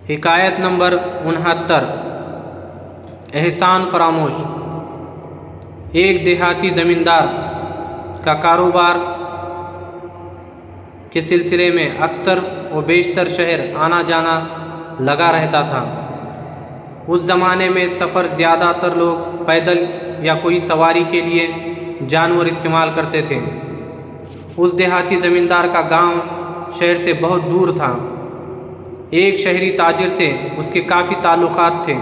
حکایت نمبر 69 احسان فراموش۔ ایک دیہاتی زمیندار کا کاروبار کے سلسلے میں اکثر و بیشتر شہر آنا جانا لگا رہتا تھا۔ اس زمانے میں سفر زیادہ تر لوگ پیدل یا کوئی سواری کے لیے جانور استعمال کرتے تھے۔ اس دیہاتی زمیندار کا گاؤں شہر سے بہت دور تھا۔ ایک شہری تاجر سے اس کے کافی تعلقات تھے،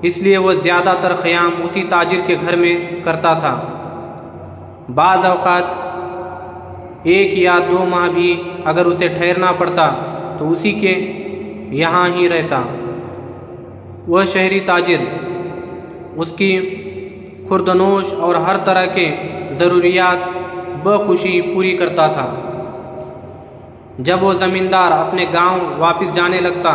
اس لیے وہ زیادہ تر قیام اسی تاجر کے گھر میں کرتا تھا۔ بعض اوقات 1 یا 2 ماہ بھی اگر اسے ٹھہرنا پڑتا تو اسی کے یہاں ہی رہتا۔ وہ شہری تاجر اس کی خوردنوش اور ہر طرح کے ضروریات بخوشی پوری کرتا تھا۔ جب وہ زمیندار اپنے گاؤں واپس جانے لگتا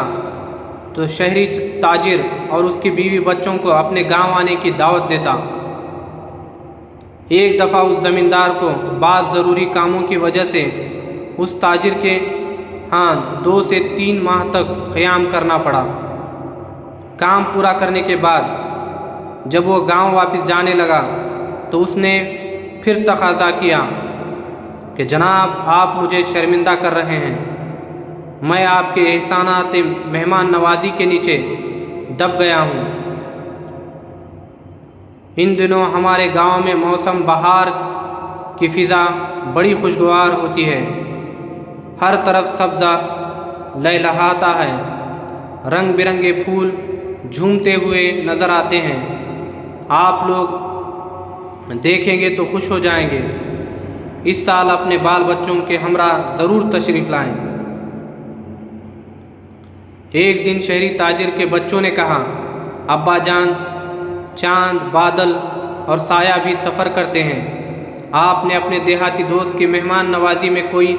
تو شہری تاجر اور اس کی بیوی بچوں کو اپنے گاؤں آنے کی دعوت دیتا۔ ایک دفعہ اس زمیندار کو بعض ضروری کاموں کی وجہ سے اس تاجر کے ہاں 2 سے 3 ماہ تک قیام کرنا پڑا۔ کام پورا کرنے کے بعد جب وہ گاؤں واپس جانے لگا تو اس نے پھر تقاضا کیا کہ جناب آپ مجھے شرمندہ کر رہے ہیں، میں آپ کے احسانات مہمان نوازی کے نیچے دب گیا ہوں۔ ان دنوں ہمارے گاؤں میں موسم بہار کی فضا بڑی خوشگوار ہوتی ہے، ہر طرف سبزہ لہلہاتا ہے، رنگ برنگے پھول جھومتے ہوئے نظر آتے ہیں، آپ لوگ دیکھیں گے تو خوش ہو جائیں گے۔ اس سال اپنے بال بچوں کے ہمراہ ضرور تشریف لائیں۔ ایک دن شہری تاجر کے بچوں نے کہا، ابا جان، چاند، بادل اور سایہ بھی سفر کرتے ہیں، آپ نے اپنے دیہاتی دوست کی مہمان نوازی میں کوئی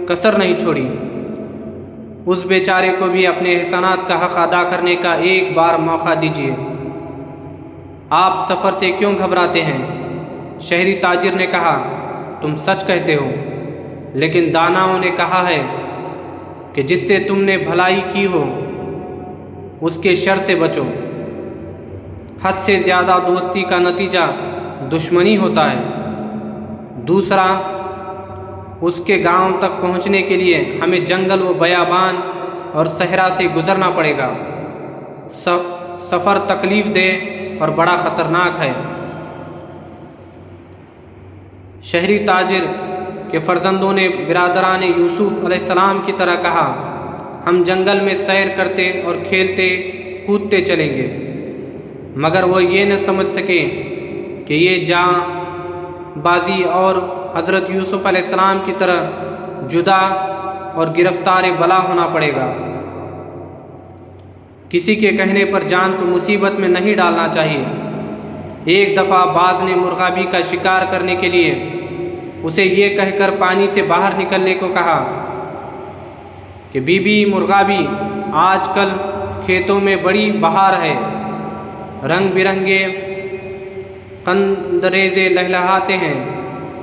کسر نہیں چھوڑی، اس بیچارے کو بھی اپنے احسانات کا حق ادا کرنے کا ایک بار موقع دیجیے۔ آپ سفر سے کیوں گھبراتے ہیں؟ شہری تاجر نے کہا، تم سچ کہتے ہو، لیکن داناؤں نے کہا ہے کہ جس سے تم نے بھلائی کی ہو اس کے شر سے بچو۔ حد سے زیادہ دوستی کا نتیجہ دشمنی ہوتا ہے۔ دوسرا، اس کے گاؤں تک پہنچنے کے لیے ہمیں جنگل و بیابان اور صحرا سے گزرنا پڑے گا۔ سفر تکلیف دہ اور بڑا خطرناک ہے۔ شہری تاجر کے فرزندوں نے برادران یوسف علیہ السلام کی طرح کہا، ہم جنگل میں سیر کرتے اور کھیلتے کودتے چلیں گے، مگر وہ یہ نہ سمجھ سکے کہ یہ جاں بازی اور حضرت یوسف علیہ السلام کی طرح جدا اور گرفتار بلا ہونا پڑے گا۔ کسی کے کہنے پر جان کو مصیبت میں نہیں ڈالنا چاہیے۔ ایک دفعہ باز نے مرغابی کا شکار کرنے کے لیے اسے یہ کہہ کر پانی سے باہر نکلنے کو کہا کہ بی بی مرغابی، آج کل کھیتوں میں بڑی بہار ہے، رنگ برنگے قندریزے لہلہاتے ہیں،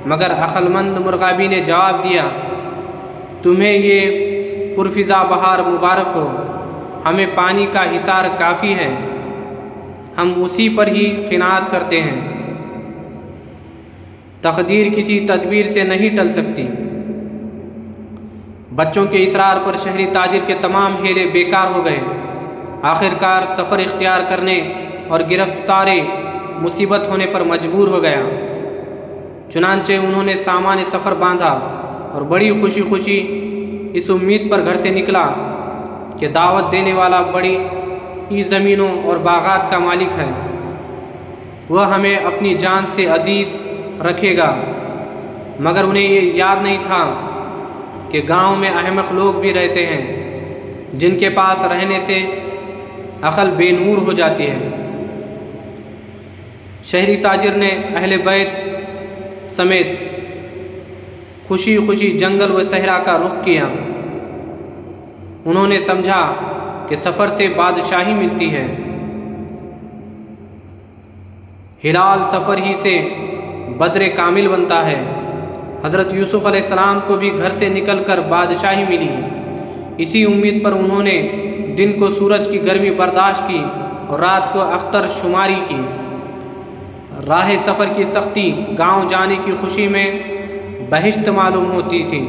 مگر عقل مند مرغابی نے جواب دیا، تمہیں یہ پرفضا بہار مبارک ہو، ہمیں پانی کا حصار کافی ہے، ہم اسی پر ہی قناعت کرتے ہیں، تقدیر کسی تدبیر سے نہیں ٹل سکتی۔ بچوں کے اصرار پر شہری تاجر کے تمام ہیلے بیکار ہو گئے۔ آخرکار سفر اختیار کرنے اور گرفتار مصیبت ہونے پر مجبور ہو گیا۔ چنانچہ انہوں نے سامان سفر باندھا اور بڑی خوشی خوشی اس امید پر گھر سے نکلا کہ دعوت دینے والا بڑی ہی زمینوں اور باغات کا مالک ہے، وہ ہمیں اپنی جان سے عزیز رکھے گا۔ مگر انہیں یہ یاد نہیں تھا کہ گاؤں میں احمق لوگ بھی رہتے ہیں جن کے پاس رہنے سے عقل بے نور ہو جاتی ہے۔ شہری تاجر نے اہل بیت سمیت خوشی خوشی جنگل و صحرا کا رخ کیا۔ انہوں نے سمجھا کہ سفر سے بادشاہی ملتی ہے۔ ہلال سفر ہی سے بدر کامل بنتا ہے۔ حضرت یوسف علیہ السلام کو بھی گھر سے نکل کر بادشاہی ملی۔ اسی امید پر انہوں نے دن کو سورج کی گرمی برداشت کی اور رات کو اختر شماری کی۔ راہ سفر کی سختی گاؤں جانے کی خوشی میں بہشت معلوم ہوتی تھی۔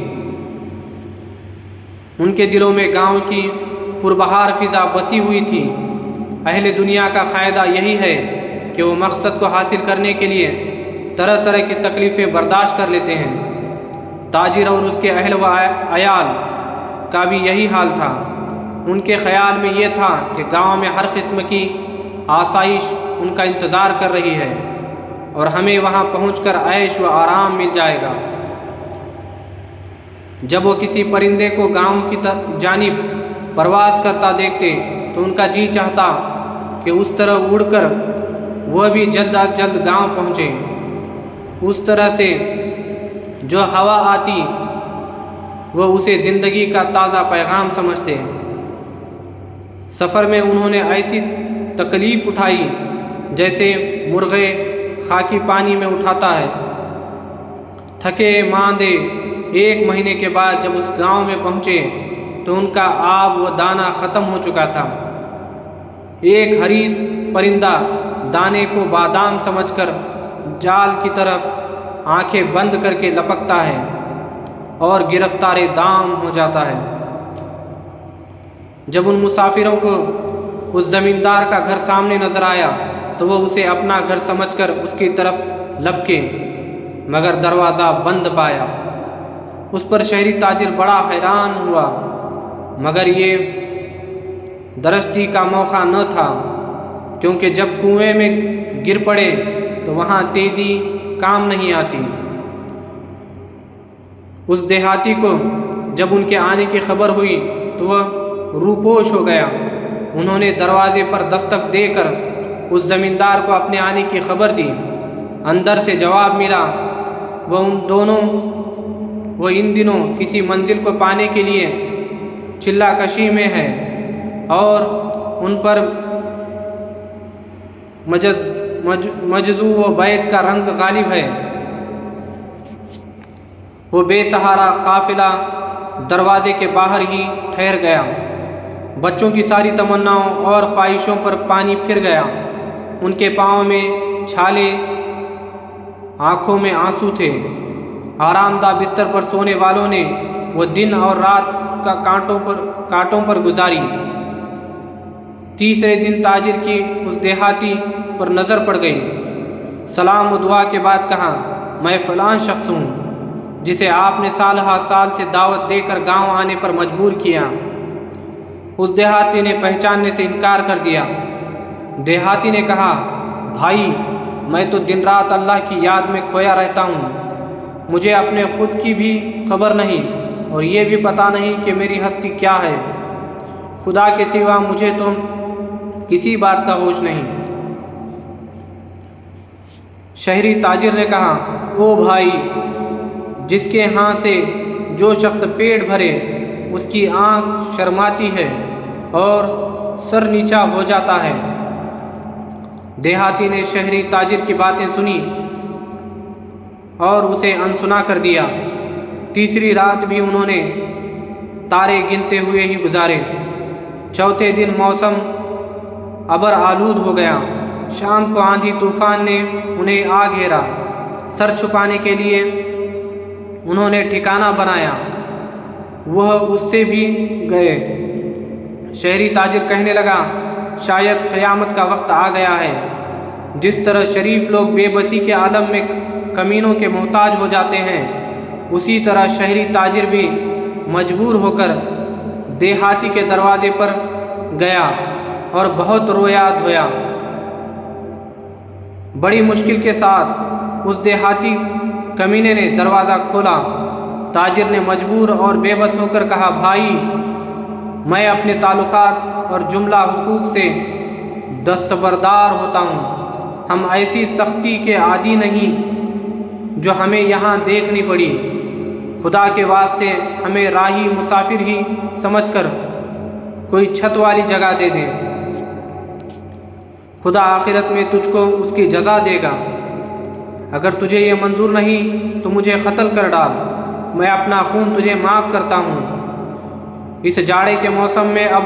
ان کے دلوں میں گاؤں کی پربہار فضا بسی ہوئی تھی۔ اہل دنیا کا قاعدہ یہی ہے کہ وہ مقصد کو حاصل کرنے کے لیے طرح طرح کی تکلیفیں برداشت کر لیتے ہیں۔ تاجر اور اس کے اہل و عیال کا بھی یہی حال تھا۔ ان کے خیال میں یہ تھا کہ گاؤں میں ہر قسم کی آسائش ان کا انتظار کر رہی ہے اور ہمیں وہاں پہنچ کر عیش و آرام مل جائے گا۔ جب وہ کسی پرندے کو گاؤں کی جانب پرواز کرتا دیکھتے تو ان کا جی چاہتا کہ اس طرح اڑ کر وہ بھی جلد از جلد گاؤں پہنچے۔ اس طرح سے جو ہوا آتی وہ اسے زندگی کا تازہ پیغام سمجھتے۔ سفر میں انہوں نے ایسی تکلیف اٹھائی جیسے مرغے خاکی پانی میں اٹھاتا ہے۔ تھکے ماندے 1 مہینے کے بعد جب اس گاؤں میں پہنچے تو ان کا آب و دانہ ختم ہو چکا تھا۔ ایک حریص پرندہ دانے کو بادام سمجھ کر جال کی طرف آنکھیں بند کر کے لپکتا ہے اور گرفتار دام ہو جاتا ہے۔ جب ان مسافروں کو اس زمیندار کا گھر سامنے نظر آیا تو وہ اسے اپنا گھر سمجھ کر اس کی طرف لپکے، مگر دروازہ بند پایا۔ اس پر شہری تاجر بڑا حیران ہوا، مگر یہ درستی کا موقع نہ تھا، کیونکہ جب کنویں میں گر پڑے تو وہاں تیزی کام نہیں آتی۔ اس دیہاتی کو جب ان کے آنے کی خبر ہوئی تو وہ روپوش ہو گیا۔ انہوں نے دروازے پر دستک دے کر اس زمیندار کو اپنے آنے کی خبر دی۔ اندر سے جواب ملا وہ ان دنوں کسی منزل کو پانے کے لیے چلہ کشی میں ہے اور ان پر مجزو و بیت کا رنگ غالب ہے۔ وہ بے سہارا قافلہ دروازے کے باہر ہی ٹھہر گیا۔ بچوں کی ساری تمناؤں اور خواہشوں پر پانی پھر گیا۔ ان کے پاؤں میں چھالے، آنکھوں میں آنسو تھے۔ آرام دہ بستر پر سونے والوں نے وہ دن اور رات کا کانٹوں پر گزاری۔ تیسرے دن تاجر کی اس دیہاتی پر نظر پڑ گئی۔ سلام و دعا کے بعد کہا، میں فلاں شخص ہوں جسے آپ نے سال ہا سال سے دعوت دے کر گاؤں آنے پر مجبور کیا۔ اس دیہاتی نے پہچاننے سے انکار کر دیا۔ دیہاتی نے کہا، بھائی میں تو دن رات اللہ کی یاد میں کھویا رہتا ہوں، مجھے اپنے خود کی بھی خبر نہیں اور یہ بھی پتہ نہیں کہ میری ہستی کیا ہے۔ خدا کے سوا مجھے تو کسی بات کا ہوش نہیں۔ شہری تاجر نے کہا، او بھائی، جس کے ہاں سے جو شخص پیٹ بھرے اس کی آنکھ شرماتی ہے اور سر نیچا ہو جاتا ہے۔ دیہاتی نے شہری تاجر کی باتیں سنی اور اسے انسنا کر دیا۔ تیسری رات بھی انہوں نے تارے گنتے ہوئے ہی گزارے۔ چوتھے دن موسم ابر آلود ہو گیا۔ شام کو آندھی طوفان نے انہیں آ گھیرا۔ سر چھپانے کے لیے انہوں نے ٹھکانہ بنایا، وہ اس سے بھی گئے۔ شہری تاجر کہنے لگا، شاید قیامت کا وقت آ گیا ہے۔ جس طرح شریف لوگ بے بسی کے عالم میں کمینوں کے محتاج ہو جاتے ہیں، اسی طرح شہری تاجر بھی مجبور ہو کر دیہاتی کے دروازے پر گیا اور بہت رویا دھویا۔ بڑی مشکل کے ساتھ اس دیہاتی کمینے نے دروازہ کھولا۔ تاجر نے مجبور اور بے بس ہو کر کہا، بھائی میں اپنے تعلقات اور جملہ حقوق سے دستبردار ہوتا ہوں۔ ہم ایسی سختی کے عادی نہیں جو ہمیں یہاں دیکھنی پڑی۔ خدا کے واسطے ہمیں راہی مسافر ہی سمجھ کر کوئی چھت والی جگہ دے دیں، خدا آخرت میں تجھ کو اس کی جزا دے گا۔ اگر تجھے یہ منظور نہیں تو مجھے قتل کر ڈال، میں اپنا خون تجھے معاف کرتا ہوں۔ اس جاڑے کے موسم میں اب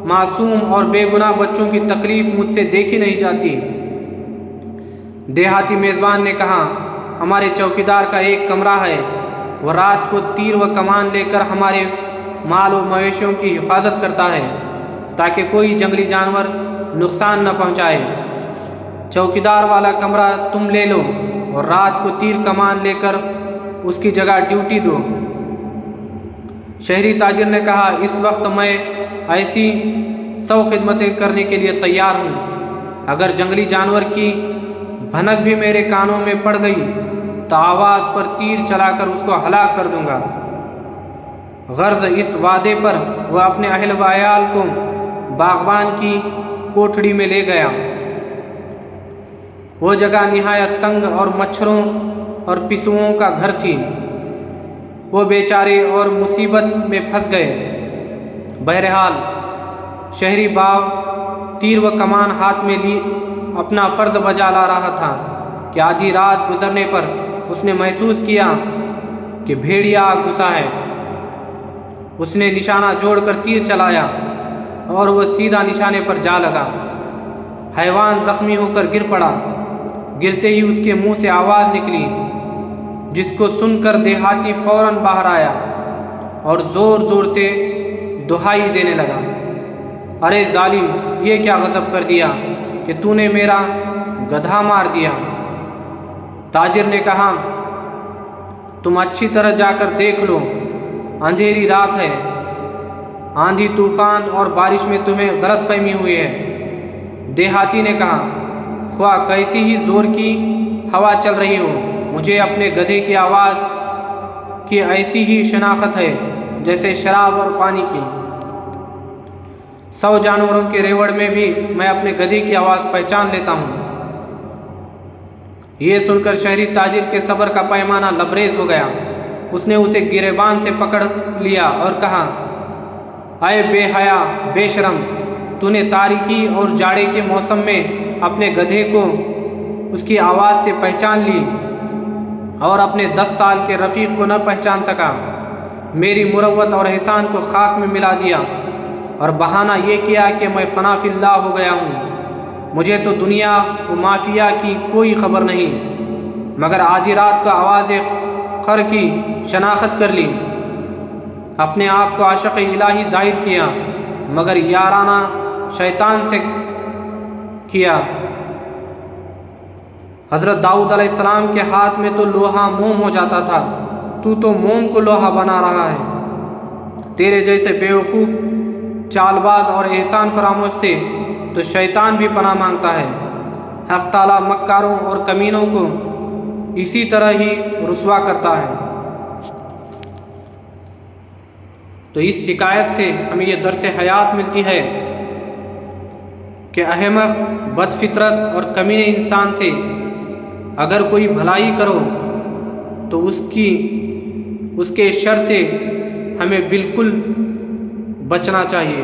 معصوم اور بے گناہ بچوں کی تکلیف مجھ سے دیکھی نہیں جاتی۔ دیہاتی میزبان نے کہا، ہمارے چوکیدار کا ایک کمرہ ہے، وہ رات کو تیر و کمان لے کر ہمارے مال و مویشیوں کی حفاظت کرتا ہے تاکہ کوئی جنگلی جانور نقصان نہ پہنچائے۔ چوکیدار والا کمرہ تم لے لو اور رات کو تیر کمان لے کر اس کی جگہ ڈیوٹی دو۔ شہری تاجر نے کہا، اس وقت میں ایسی 100 خدمتیں کرنے کے لیے تیار ہوں۔ اگر جنگلی جانور کی بھنک بھی میرے کانوں میں پڑ گئی تو آواز پر تیر چلا کر اس کو ہلاک کر دوں گا۔ غرض اس وعدے پر وہ اپنے اہل و عیال کو باغبان کی کوٹھڑی میں لے گیا۔ وہ جگہ نہایت تنگ اور مچھروں اور پسوؤں کا گھر تھی۔ وہ بیچارے اور مصیبت میں پھنس گئے۔ بہرحال شہری باغ تیر و کمان ہاتھ میں لی اپنا فرض بجا لا رہا تھا کہ آدھی رات گزرنے پر اس نے محسوس کیا کہ بھیڑیا آ گھسا ہے۔ اس نے نشانہ جوڑ کر تیر چلایا اور وہ سیدھا نشانے پر جا لگا۔ حیوان زخمی ہو کر گر پڑا۔ گرتے ہی اس کے منہ سے آواز نکلی، جس کو سن کر دیہاتی فوراً باہر آیا اور زور زور سے دہائی دینے لگا، ارے ظالم، یہ کیا غضب کر دیا کہ تو نے میرا گدھا مار دیا۔ تاجر نے کہا، تم اچھی طرح جا کر دیکھ لو، اندھیری رات ہے، آندھی طوفان اور بارش میں تمہیں غلط فہمی ہوئی ہے۔ دیہاتی نے کہا، خواہ کیسی ہی زور کی ہوا چل رہی ہو، مجھے اپنے گدھے کی آواز کی ایسی ہی شناخت ہے جیسے شراب اور پانی کی۔ 100 جانوروں کے ریوڑ میں بھی میں اپنے گدھے کی آواز پہچان لیتا ہوں۔ یہ سن کر شہری تاجر کے صبر کا پیمانہ لبریز ہو گیا۔ اس نے اسے گریبان سے پکڑ لیا اور کہا، اے بے حیا، بے شرم، تو نے تاریکی اور جاڑے کے موسم میں اپنے گدھے کو اس کی آواز سے پہچان لی اور اپنے 10 سال کے رفیق کو نہ پہچان سکا۔ میری مروت اور احسان کو خاک میں ملا دیا اور بہانہ یہ کیا کہ میں فنا فی اللہ ہو گیا ہوں۔ مجھے تو دنیا و مافیا کی کوئی خبر نہیں، مگر آدھی رات کو آواز خر کی شناخت کر لی۔ اپنے آپ کو عاشق الہی ظاہر کیا، مگر یارانہ شیطان سے کیا۔ حضرت داؤد علیہ السلام کے ہاتھ میں تو لوہا موم ہو جاتا تھا، تو موم کو لوہا بنا رہا ہے۔ تیرے جیسے بیوقوف، چال باز اور احسان فراموش سے تو شیطان بھی پناہ مانگتا ہے۔ حق تعالیٰ مکاروں اور کمینوں کو اسی طرح ہی رسوا کرتا ہے۔ تو اس حکایت سے ہمیں یہ درس حیات ملتی ہے کہ احمق، بد فطرت اور کمینے انسان سے اگر کوئی بھلائی کرو تو اس کے شر سے ہمیں بالکل بچنا چاہیے۔